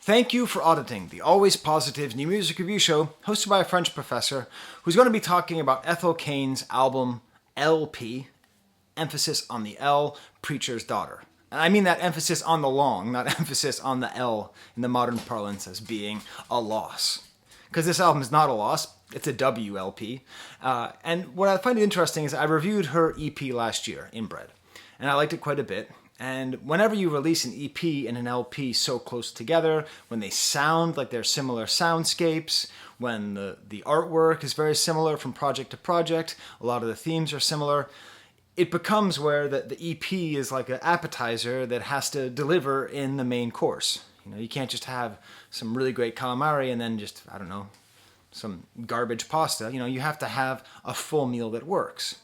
Thank you for auditing the Always Positive New Music Review Show hosted by a French professor who's going to be talking about Ethel Cain's album LP, emphasis on the L, Preacher's Daughter. And I mean that emphasis on the long, not emphasis on the L in the modern parlance as being a loss. Because this album is not a loss, it's a WLP. And what I find interesting is I reviewed her EP last year, Inbred, and I liked it quite a bit. And whenever you release an EP and an LP so close together, when they sound like they're similar soundscapes, when the artwork is very similar from project to project, a lot of the themes are similar, it becomes where the EP is like an appetizer that has to deliver in the main course. You know, you can't just have some really great calamari and then just, I don't know, some garbage pasta. You know, you have to have a full meal that works.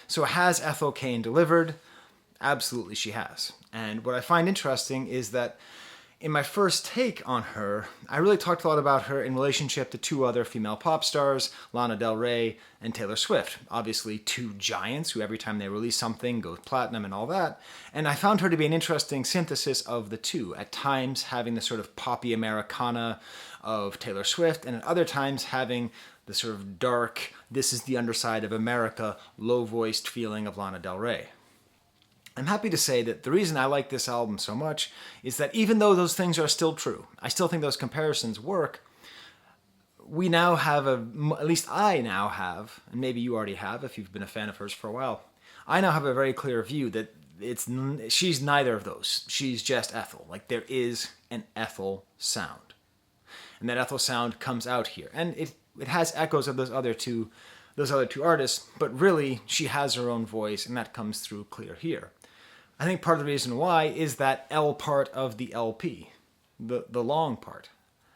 So has Ethel Cain delivered? Absolutely she has. And what I find interesting is that in my first take on her, I really talked a lot about her in relationship to two other female pop stars, Lana Del Rey and Taylor Swift. Obviously two giants who every time they release something go platinum and all that. And I found her to be an interesting synthesis of the two, at times having the sort of poppy Americana of Taylor Swift, and at other times having the sort of dark, this is the underside of America, low-voiced feeling of Lana Del Rey. I'm happy to say that the reason I like this album so much is that even though those things are still true, I still think those comparisons work, we now have at least I now have, and maybe you already have if you've been a fan of hers for a while, I now have a very clear view that she's neither of those. She's just Ethel. Like there is an Ethel sound. And that Ethel sound comes out here. And it has echoes of those other two artists, but really she has her own voice and that comes through clear here. I think part of the reason why is that L part of the LP, the long part.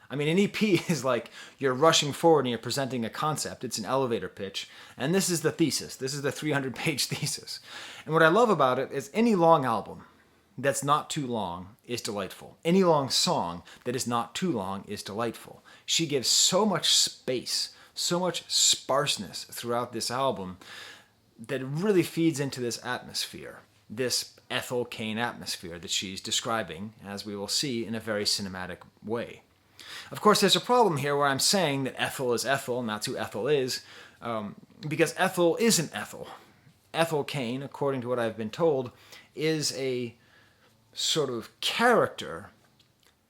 I mean, an EP is like you're rushing forward and you're presenting a concept. It's an elevator pitch. And this is the thesis. This is the 300-page thesis. And what I love about it is any long album that's not too long is delightful. Any long song that is not too long is delightful. She gives so much space, so much sparseness throughout this album that it really feeds into this atmosphere, this Ethel Cain atmosphere that she's describing, as we will see, in a very cinematic way. Of course, there's a problem here where I'm saying that Ethel is Ethel, and that's who Ethel is, because Ethel isn't Ethel. Ethel Cain, according to what I've been told, is a sort of character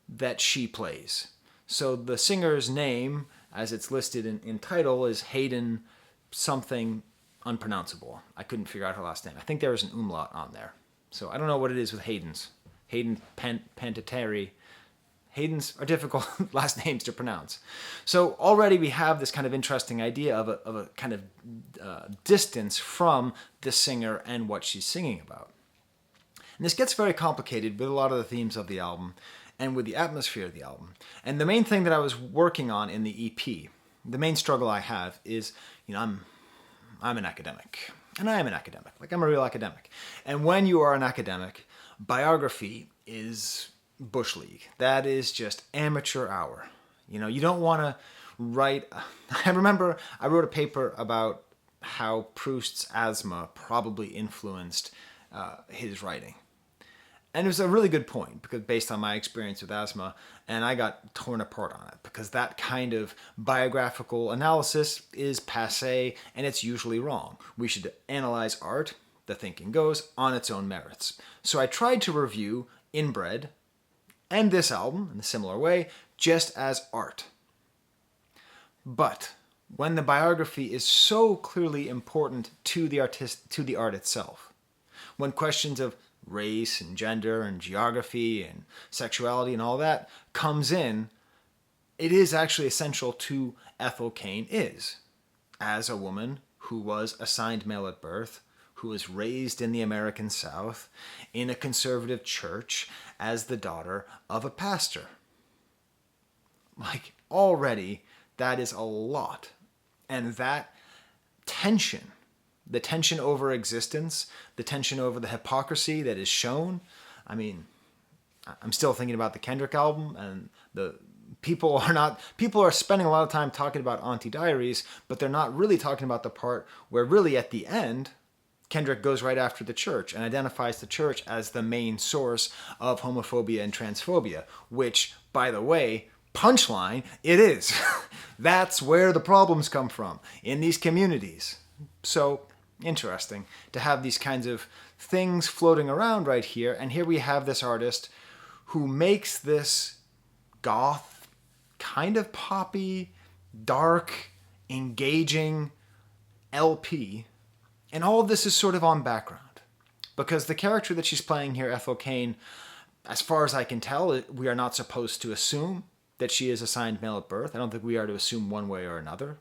that she plays. So the singer's name, as it's listed in title, is Hayden something unpronounceable. I couldn't figure out her last name. I think there was an umlaut on there. So I don't know what it is with Hayden's. Hayden Panettiere. Hayden's are difficult last names to pronounce. So already we have this kind of interesting idea of a kind of distance from the singer and what she's singing about. And this gets very complicated with a lot of the themes of the album and with the atmosphere of the album. And the main thing that I was working on in the EP, the main struggle I have is, you know, I'm an academic. And I am an academic. Like, I'm a real academic. And when you are an academic, biography is Bush League. That is just amateur hour. You know, you don't want to write... I remember I wrote a paper about how Proust's asthma probably influenced his writing. And it was a really good point, because based on my experience with asthma, and I got torn apart on it, because that kind of biographical analysis is passé, and it's usually wrong. We should analyze art, the thinking goes, on its own merits. So I tried to review Inbred and this album, in a similar way, just as art. But when the biography is so clearly important to the artist, to the art itself, when questions of race and gender and geography and sexuality and all that comes in, it is actually essential to Ethel Cain is, as a woman who was assigned male at birth, who was raised in the American South, in a conservative church, as the daughter of a pastor. Like, already, that is a lot. And that tension, the tension over existence, the tension over the hypocrisy that is shown. I mean, I'm still thinking about the Kendrick album, and the people are spending a lot of time talking about Auntie Diaries, but they're not really talking about the part where really at the end, Kendrick goes right after the church and identifies the church as the main source of homophobia and transphobia, which, by the way, punchline, it is. That's where the problems come from, in these communities. So, interesting to have these kinds of things floating around right here. And here we have this artist who makes this goth, kind of poppy, dark, engaging LP. And all of this is sort of on background. Because the character that she's playing here, Ethel Cain, as far as I can tell, we are not supposed to assume that she is assigned male at birth. I don't think we are to assume one way or another.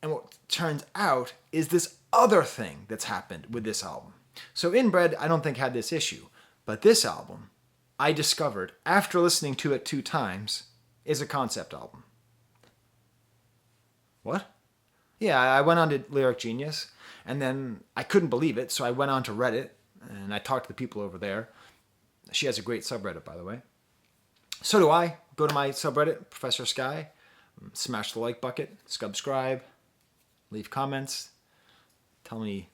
And what turns out is this other thing that's happened with this album. So Inbred, I don't think had this issue. But this album, I discovered, after listening to it 2 times, is a concept album. What? Yeah, I went on to Lyric Genius, and then I couldn't believe it, so I went on to Reddit, and I talked to the people over there. She has a great subreddit, by the way. So do I. Go to my subreddit, Professor Sky, smash the like bucket, subscribe, leave comments, tell me,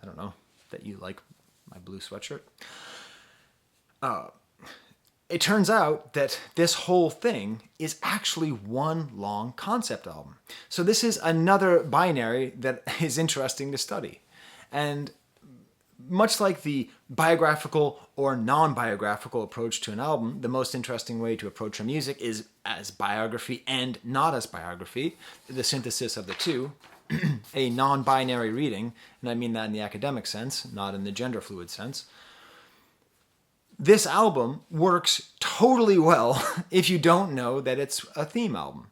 I don't know, that you like my blue sweatshirt. It turns out that this whole thing is actually one long concept album. So this is another binary that is interesting to study. And much like the biographical or non-biographical approach to an album, the most interesting way to approach a music is as biography and not as biography, the synthesis of the two, a non-binary reading, and I mean that in the academic sense, not in the gender fluid sense. This album works totally well if you don't know that it's a theme album.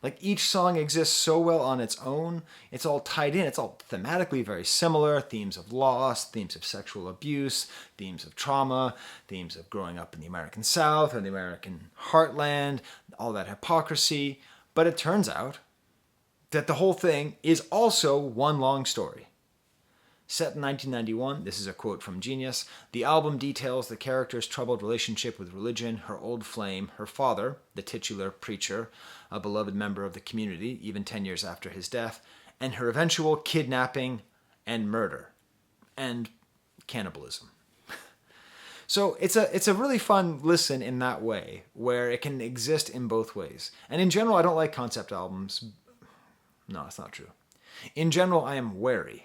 Like, each song exists so well on its own. It's all tied in. It's all thematically very similar. Themes of loss, themes of sexual abuse, themes of trauma, themes of growing up in the American South or the American heartland, all that hypocrisy. But it turns out that the whole thing is also one long story. Set in 1991, this is a quote from Genius, the album details the character's troubled relationship with religion, her old flame, her father, the titular preacher, a beloved member of the community, even 10 years after his death, and her eventual kidnapping and murder, and cannibalism. So it's a really fun listen in that way, where it can exist in both ways. And in general, I don't like concept albums. No, it's not true. In general, I am wary.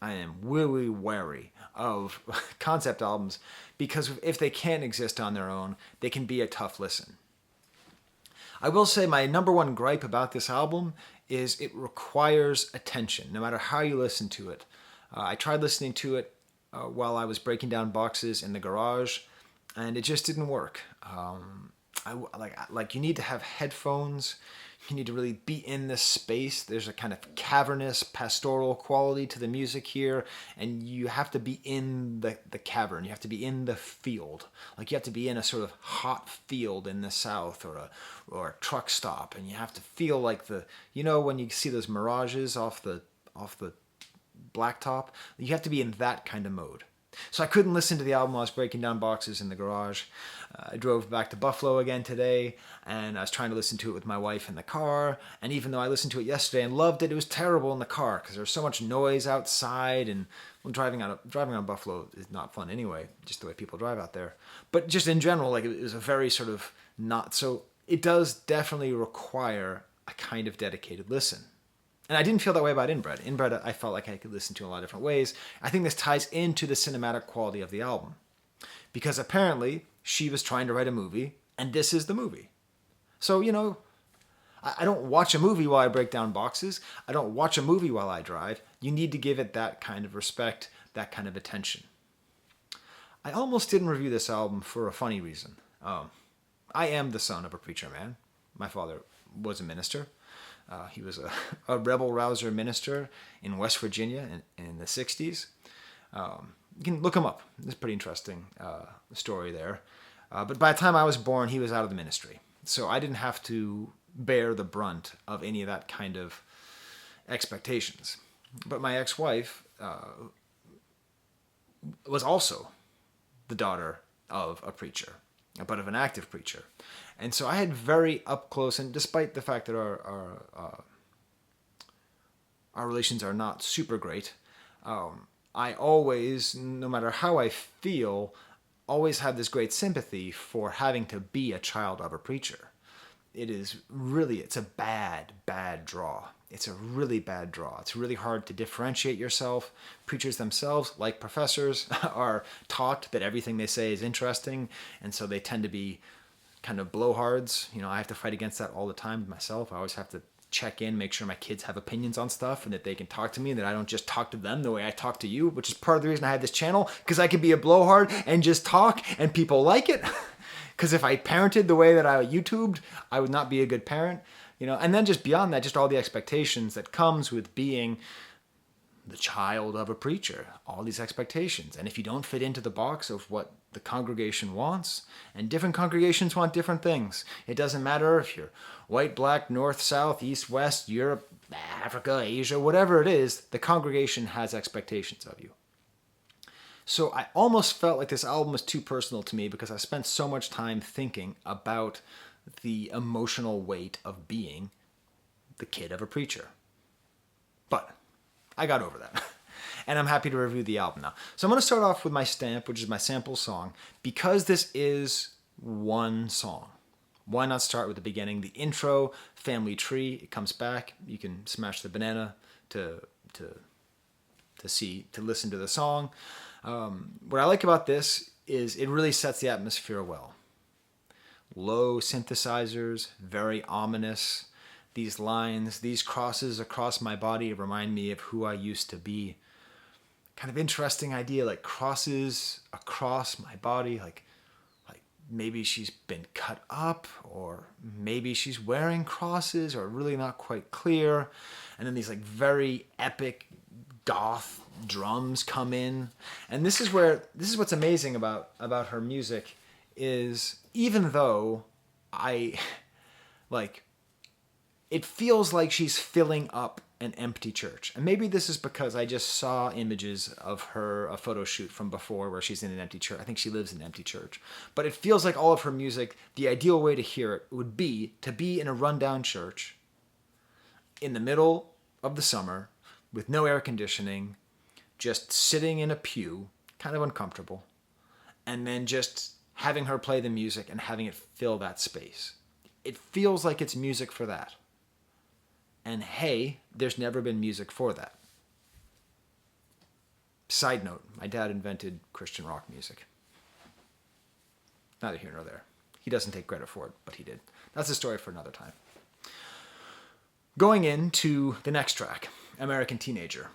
I am really wary of concept albums because if they can't exist on their own, they can be a tough listen. I will say my number one gripe about this album is it requires attention, no matter how you listen to it. I tried listening to it while I was breaking down boxes in the garage, and it just didn't work. You need to have headphones. You need to really be in this space. There's a kind of cavernous, pastoral quality to the music here, and you have to be in the cavern. You have to be in the field. Like, you have to be in a sort of hot field in the South or a truck stop, and you have to feel like when you see those mirages off the blacktop, you have to be in that kind of mode. So I couldn't listen to the album while I was breaking down boxes in the garage. I drove back to Buffalo again today, and I was trying to listen to it with my wife in the car. And even though I listened to it yesterday and loved it, it was terrible in the car because there was so much noise outside. And driving on Buffalo is not fun anyway, just the way people drive out there. But just in general, like, it was a very sort of not so. It does definitely require a kind of dedicated listen. And I didn't feel that way about Inbred. Inbred, I felt like I could listen to in a lot of different ways. I think this ties into the cinematic quality of the album. Because apparently, she was trying to write a movie, and this is the movie. So, I don't watch a movie while I break down boxes. I don't watch a movie while I drive. You need to give it that kind of respect, that kind of attention. I almost didn't review this album for a funny reason. I am the son of a preacher man. My father was a minister. He was a rebel-rouser minister in West Virginia in the 60s. You can look him up. It's a pretty interesting story there. But by the time I was born, he was out of the ministry. So I didn't have to bear the brunt of any of that kind of expectations. But my ex-wife was also the daughter of a preacher, but of an active preacher. And so I had very up close, and despite the fact that our our relations are not super great, I always, no matter how I feel, always have this great sympathy for having to be a child of a preacher. It's a bad, bad draw. It's a really bad draw. It's really hard to differentiate yourself. Preachers themselves, like professors, are taught that everything they say is interesting, and so they tend to be kind of blowhards. I have to fight against that all the time myself. I always have to check in, make sure my kids have opinions on stuff and that they can talk to me and that I don't just talk to them the way I talk to you, which is part of the reason I have this channel, because I could be a blowhard and just talk and people like it. Because if I parented the way that I YouTubed, I would not be a good parent. And then just beyond that, just all the expectations that comes with being the child of a preacher, all these expectations. And if you don't fit into the box of what the congregation wants, and different congregations want different things. It doesn't matter if you're white, black, north, south, east, west, Europe, Africa, Asia, whatever it is, the congregation has expectations of you. So I almost felt like this album was too personal to me because I spent so much time thinking about the emotional weight of being the kid of a preacher. But I got over that. And I'm happy to review the album now. So I'm going to start off with my stamp, which is my sample song. Because this is one song, why not start with the beginning? The intro, family tree, it comes back. You can smash the banana to listen to the song. What I like about this is it really sets the atmosphere well. Low synthesizers, very ominous. These lines, these crosses across my body remind me of who I used to be. Kind of interesting idea, like crosses across my body, like maybe she's been cut up, or maybe she's wearing crosses, or really not quite clear. And then these like very epic goth drums come in, and this is what's amazing about her music is even though it feels like she's filling up an empty church. And maybe this is because I just saw images of her, a photo shoot from before where she's in an empty church. I think she lives in an empty church. But it feels like all of her music, the ideal way to hear it would be to be in a rundown church in the middle of the summer with no air conditioning, just sitting in a pew, kind of uncomfortable, and then just having her play the music and having it fill that space. It feels like it's music for that. And hey, there's never been music for that. Side note, my dad invented Christian rock music. Neither here nor there. He doesn't take credit for it, but he did. That's a story for another time. Going into the next track, American Teenager.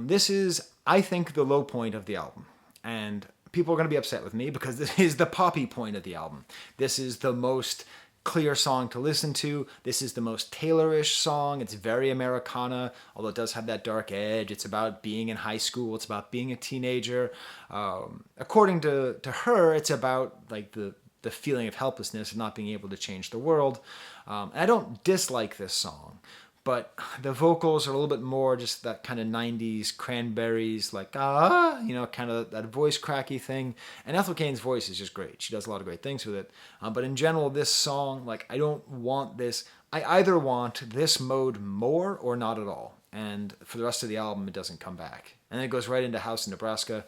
This is, I think, the low point of the album. And people are going to be upset with me because this is the poppy point of the album. This is the most clear song to listen to. This is the most Taylor-ish song. It's very Americana, although it does have that dark edge. It's about being in high school. It's about being a teenager. According to her, it's about like the feeling of helplessness and not being able to change the world. And I don't dislike this song, but the vocals are a little bit more just that kind of 90s Cranberries, like, kind of that voice cracky thing. And Ethel Cain's voice is just great. She does a lot of great things with it. But in general, this song, I don't want this. I either want this mode more or not at all. And for the rest of the album, it doesn't come back. And then it goes right into House in Nebraska,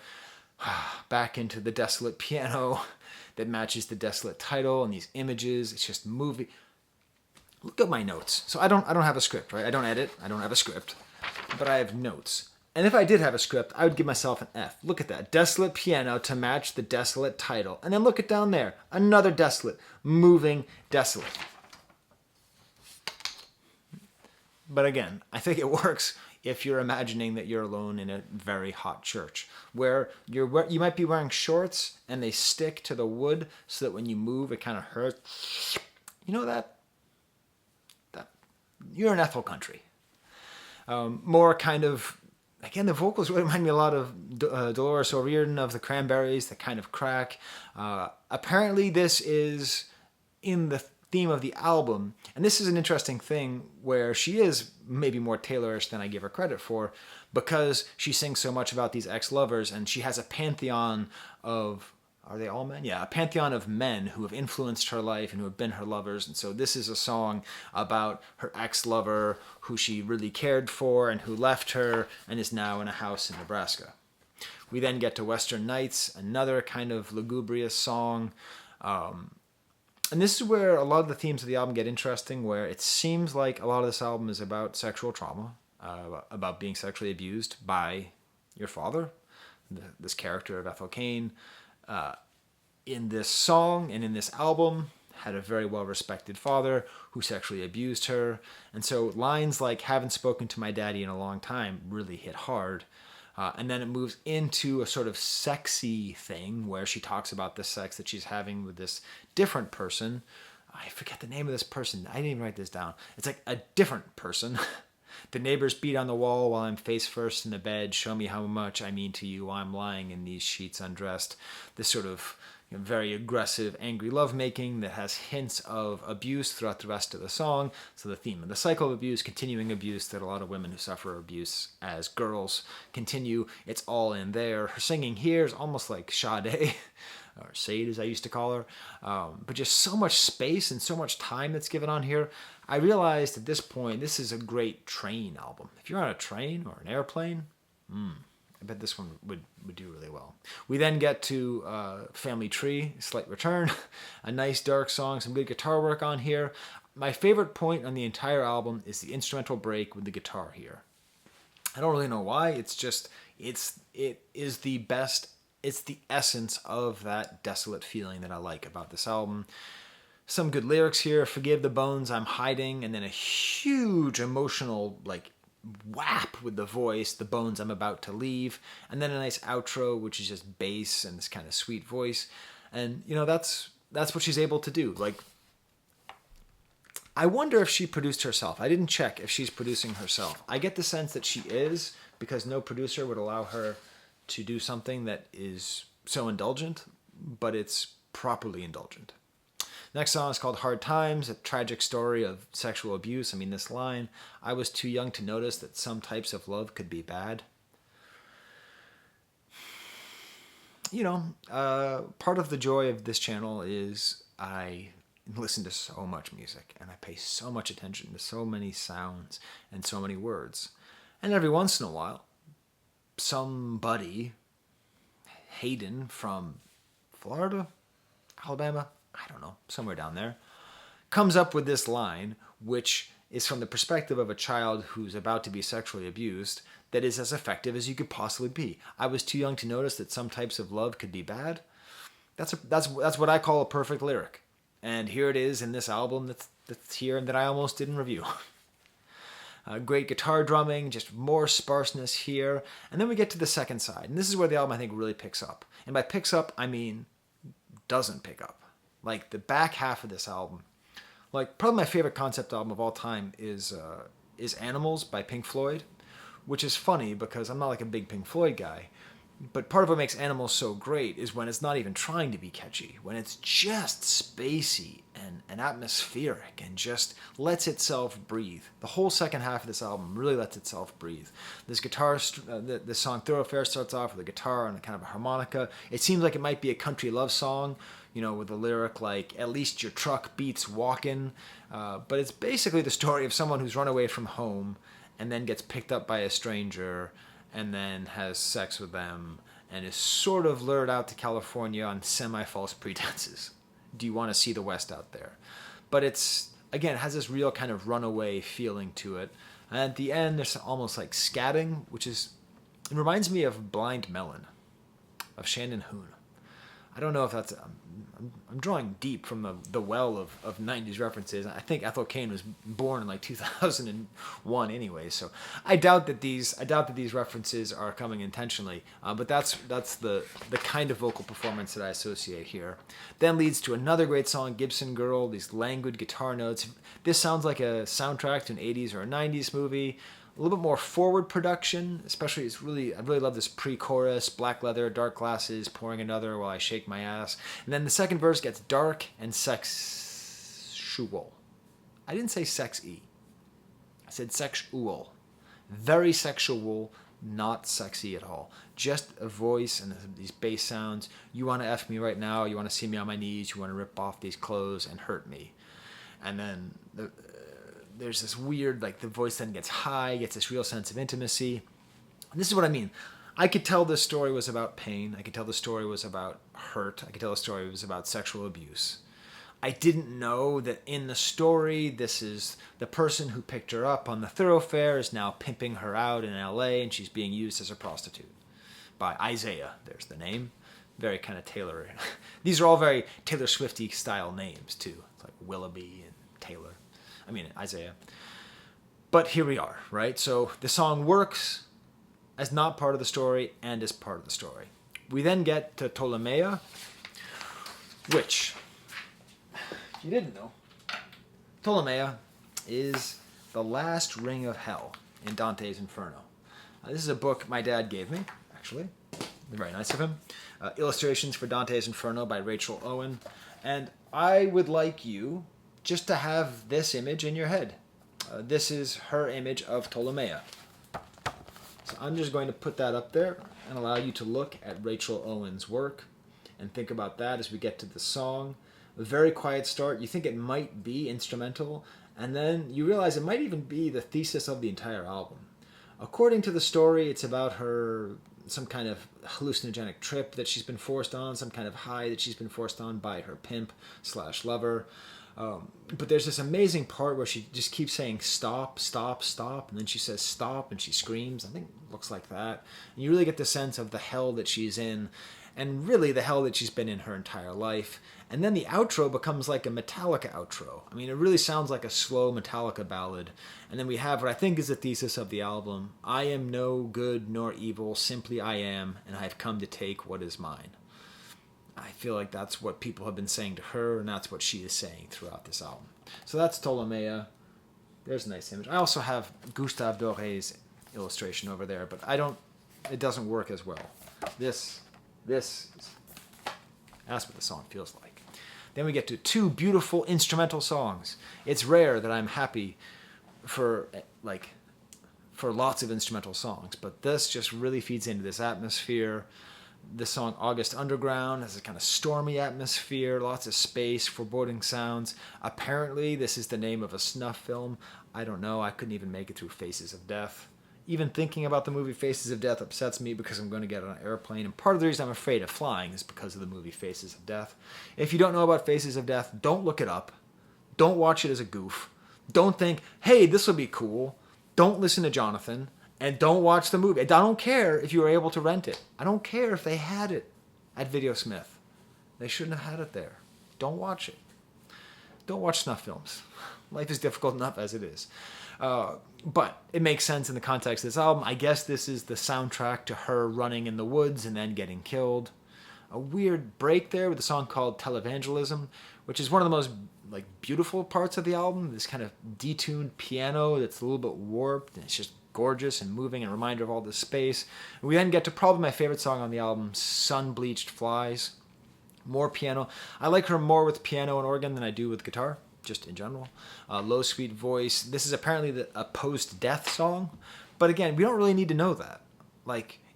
back into the Desolate piano that matches the Desolate title and these images. It's just movie. Look at my notes. So I don't have a script, right? I don't edit. I don't have a script. But I have notes. And if I did have a script, I would give myself an F. Look at that. Desolate piano to match the Desolate title. And then look at down there. Another Desolate. Moving Desolate. But again, I think it works if you're imagining that you're alone in a very hot church, where you might be wearing shorts and they stick to the wood so that when you move, it kind of hurts. You know that you're in Ethel country. More kind of, again, the vocals really remind me a lot of Dolores O'Riordan of the Cranberries, the kind of crack. Apparently this is in the theme of the album, and this is an interesting thing where she is maybe more Taylor-ish than I give her credit for, because she sings so much about these ex-lovers, and she has a pantheon of are they all men? Yeah, a pantheon of men who have influenced her life and who have been her lovers. And so this is a song about her ex-lover who she really cared for and who left her and is now in a house in Nebraska. We then get to Western Nights, another kind of lugubrious song. And this is where a lot of the themes of the album get interesting, where it seems like a lot of this album is about sexual trauma, about being sexually abused by your father, this character of Ethel Cain. In this song and in this album, had a very well-respected father who sexually abused her. And so lines like, haven't spoken to my daddy in a long time, really hit hard. And then it moves into a sort of sexy thing where she talks about the sex that she's having with this different person. I forget the name of this person. I didn't even write this down. It's like a different person. The neighbors beat on the wall while I'm face first in the bed. Show me how much I mean to you while I'm lying in these sheets undressed. This sort of very aggressive, angry lovemaking that has hints of abuse throughout the rest of the song. So the theme of the cycle of abuse, continuing abuse that a lot of women who suffer abuse as girls continue. It's all in there. Her singing here is almost like Sade, or Sade as I used to call her. But just so much space and so much time that's given on here. I realized at this point, this is a great train album. If you're on a train or an airplane, I bet this one would do really well. We then get to Family Tree, Slight Return, a nice dark song, some good guitar work on here. My favorite point on the entire album is the instrumental break with the guitar here. I don't really know why. It is the best. It's the essence of that desolate feeling that I like about this album. Some good lyrics here. Forgive the bones I'm hiding, and then a huge emotional whap with the voice, the bones I'm about to leave, and then a nice outro which is just bass and this kind of sweet voice. And that's what she's able to do. I wonder if she produced herself. I didn't check if she's producing herself. I get the sense that she is, because no producer would allow her to do something that is so indulgent, but it's properly indulgent. Next song is called Hard Times, a tragic story of sexual abuse. I mean, this line, I was too young to notice that some types of love could be bad. Part of the joy of this channel is I listen to so much music and I pay so much attention to so many sounds and so many words. And every once in a while, somebody, Hayden from Florida, Alabama, I don't know, somewhere down there, comes up with this line, which is from the perspective of a child who's about to be sexually abused, that is as effective as you could possibly be. I was too young to notice that some types of love could be bad. That's what I call a perfect lyric. And here it is in this album that's here and that I almost didn't review. Great guitar drumming, just more sparseness here. And then we get to the second side. And this is where the album, I think, really picks up. And by picks up, I mean doesn't pick up. The back half of this album. Probably my favorite concept album of all time is Animals by Pink Floyd, which is funny because I'm not a big Pink Floyd guy. But part of what makes Animals so great is when it's not even trying to be catchy, when it's just spacey and atmospheric and just lets itself breathe. The whole second half of this album really lets itself breathe. This the song Thoroughfare starts off with a guitar and a kind of a harmonica. It seems like it might be a country love song, with a lyric like, at least your truck beats walkin'. But it's basically the story of someone who's run away from home and then gets picked up by a stranger and then has sex with them and is sort of lured out to California on semi-false pretenses. Do you want to see the West out there? But it has this real kind of runaway feeling to it. And at the end, there's almost like scatting, it reminds me of Blind Melon, of Shannon Hoon. I don't know if that's... I'm drawing deep from the well of 90s references. I think Ethel Cain was born in 2001 anyway, so I doubt that these references are coming intentionally. But that's the kind of vocal performance that I associate here. Then leads to another great song, Gibson Girl. These languid guitar notes. This sounds like a soundtrack to an 80s or a 90s movie. A little bit more forward production, especially I really love this pre-chorus, black leather, dark glasses, pouring another while I shake my ass. And then the second verse gets dark and sexual. I didn't say sexy. I said sexual. Very sexual, not sexy at all. Just a voice and these bass sounds. You want to F me right now. You want to see me on my knees. You want to rip off these clothes and hurt me. And then there's this weird, like the voice then gets high, gets this real sense of intimacy. And this is what I mean. I could tell this story was about pain. I could tell the story was about hurt. I could tell the story was about sexual abuse. I didn't know that in the story, this is the person who picked her up on the thoroughfare is now pimping her out in LA, and she's being used as a prostitute by Isaiah. There's the name. Very kind of Taylor. These are all very Taylor Swifty style names too. It's like Willoughby and Taylor. I mean, Isaiah. But here we are, right? So the song works as not part of the story and as part of the story. We then get to Ptolemaea, which, if you didn't know, Ptolemaea is the last ring of hell in Dante's Inferno. This is a book my dad gave me, actually. Very nice of him. Illustrations for Dante's Inferno by Rachel Owen. And I would like you just to have this image in your head. This is her image of Ptolemaea. So I'm just going to put that up there and allow you to look at Rachel Owen's work and think about that as we get to the song. A very quiet start. You think it might be instrumental, and then you realize it might even be the thesis of the entire album. According to the story, it's about her, some kind of hallucinogenic trip that she's been forced on, some kind of high that she's been forced on by her pimp/lover. But there's this amazing part where she just keeps saying stop, stop, stop, and then she says stop and she screams. I think it looks like that. And you really get the sense of the hell that she's in, and really the hell that she's been in her entire life. And then the outro becomes like a Metallica outro. I mean, it really sounds like a slow Metallica ballad. And then we have what I think is the thesis of the album. I am no good nor evil, simply I am, and I have come to take what is mine. I feel like that's what people have been saying to her, and that's what she is saying throughout this album. So that's Ptolemaea. There's a nice image. I also have Gustave Doré's illustration over there, but it doesn't work as well. That's what the song feels like. Then we get to two beautiful instrumental songs. It's rare that I'm happy for lots of instrumental songs, but this just really feeds into this atmosphere. The song August Underground has a kind of stormy atmosphere, lots of space, foreboding sounds. Apparently, this is the name of a snuff film. I don't know. I couldn't even make it through Faces of Death. Even thinking about the movie Faces of Death upsets me because I'm going to get on an airplane. And part of the reason I'm afraid of flying is because of the movie Faces of Death. If you don't know about Faces of Death, don't look it up. Don't watch it as a goof. Don't think, hey, this will be cool. Don't listen to Jonathan. And don't watch the movie. I don't care if you were able to rent it. I don't care if they had it at Videosmith. They shouldn't have had it there. Don't watch it. Don't watch snuff films. Life is difficult enough as it is. But it makes sense in the context of this album. I guess this is the soundtrack to her running in the woods and then getting killed. A weird break there with a song called Televangelism, which is one of the most beautiful parts of the album. This kind of detuned piano that's a little bit warped, and it's just gorgeous and moving and a reminder of all this space. And we then get to probably my favorite song on the album, Sun-Bleached Flies. More piano. I like her more with piano and organ than I do with guitar, just in general. Low, sweet voice. This is apparently a post-death song, but again, we don't really need to know that.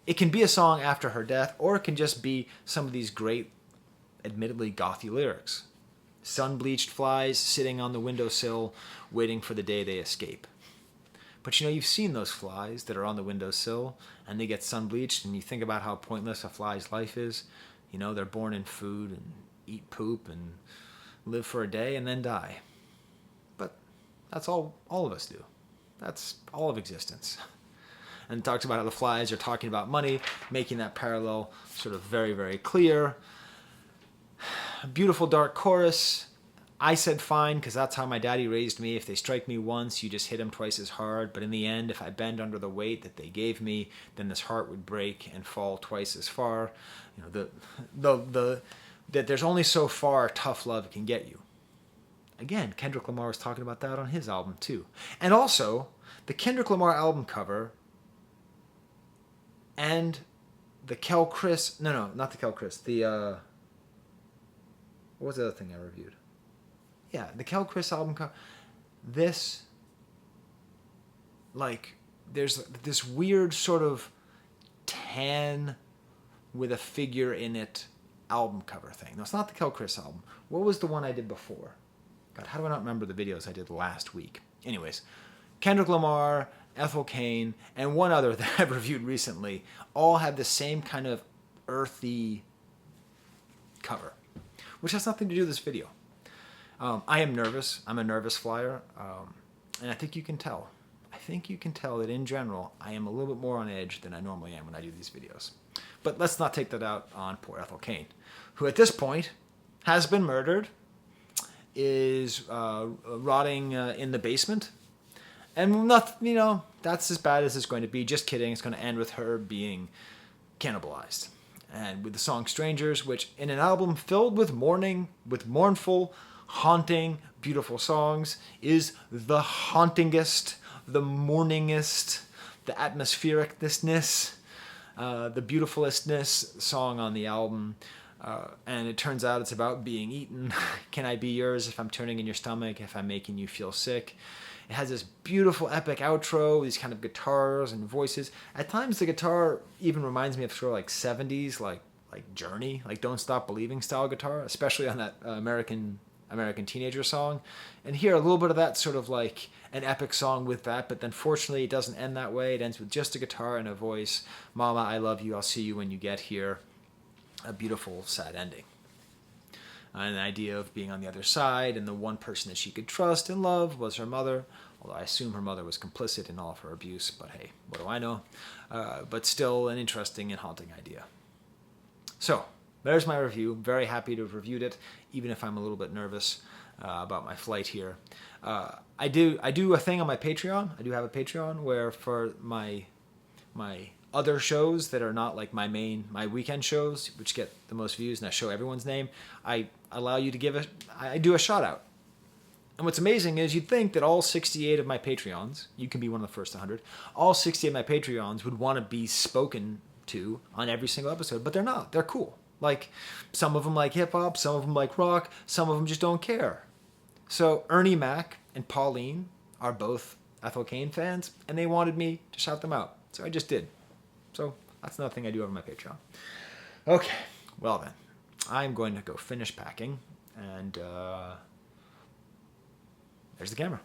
It can be a song after her death, or it can just be some of these great, admittedly gothy lyrics. Sun-bleached flies sitting on the windowsill, waiting for the day they escape. But you've seen those flies that are on the windowsill and they get sun-bleached, and you think about how pointless a fly's life is. They're born in food and eat poop and live for a day and then die. But that's all of us do. That's all of existence. And it talks about how the flies are talking about money, making that parallel sort of very, very clear. Beautiful dark chorus. I said fine, because that's how my daddy raised me. If they strike me once, you just hit them twice as hard. But in the end, if I bend under the weight that they gave me, then this heart would break and fall twice as far. That there's only so far tough love can get you. Again, Kendrick Lamar was talking about that on his album too. And also, the Kendrick Lamar album cover and the Kel Chris... No, not the Kel Chris. What was the other thing I reviewed? Yeah, the Kel Chris album cover. This, there's this weird sort of tan with a figure in it album cover thing. No, it's not the Kill Chris album. What was the one I did before? God, how do I not remember the videos I did last week? Anyways, Kendrick Lamar, Ethel Cain, and one other that I've reviewed recently all have the same kind of earthy cover, which has nothing to do with this video. I am nervous. I'm a nervous flyer, and I think you can tell. I think you can tell that in general, I am a little bit more on edge than I normally am when I do these videos. But let's not take that out on poor Ethel Cain, who at this point has been murdered, is rotting in the basement, and nothing, that's as bad as it's going to be. Just kidding. It's going to end with her being cannibalized. And with the song Strangers, which in an album filled with mourning, with mournful, haunting, beautiful songs, is the hauntingest, the mourningest, the atmosphericness, the beautifulness song on the album. And it turns out it's about being eaten. Can I be yours if I'm turning in your stomach, if I'm making you feel sick? It has this beautiful epic outro, these kind of guitars and voices. At times the guitar even reminds me of sort of like 70s, like Journey, like Don't Stop Believing style guitar, especially on that American Teenager song. And here a little bit of that sort of like an epic song with that, but then fortunately it doesn't end that way. It ends with just a guitar and a voice. Mama, I love you, I'll see you when you get here. A beautiful, sad ending. An idea of being on the other side, and the one person that she could trust and love was her mother, although I assume her mother was complicit in all of her abuse, but hey, what do I know? But still an interesting and haunting idea. So, there's my review. Very happy to have reviewed it, even if I'm a little bit nervous about my flight here. I do a thing on my Patreon. I do have a Patreon where for my other shows that are not like my weekend shows, which get the most views and I show everyone's name, I allow you to I do a shout out. And what's amazing is you'd think that all 68 of my Patreons, you can be one of the first 100, all 60 of my Patreons would want to be spoken to on every single episode, but they're not. They're cool. Like, some of them like hip hop, some of them like rock, some of them just don't care. So Ernie Mac and Pauline are both Ethel Cain fans, and they wanted me to shout them out. So I just did. So that's another thing I do over my Patreon. Okay, well then, I'm going to go finish packing, and there's the camera.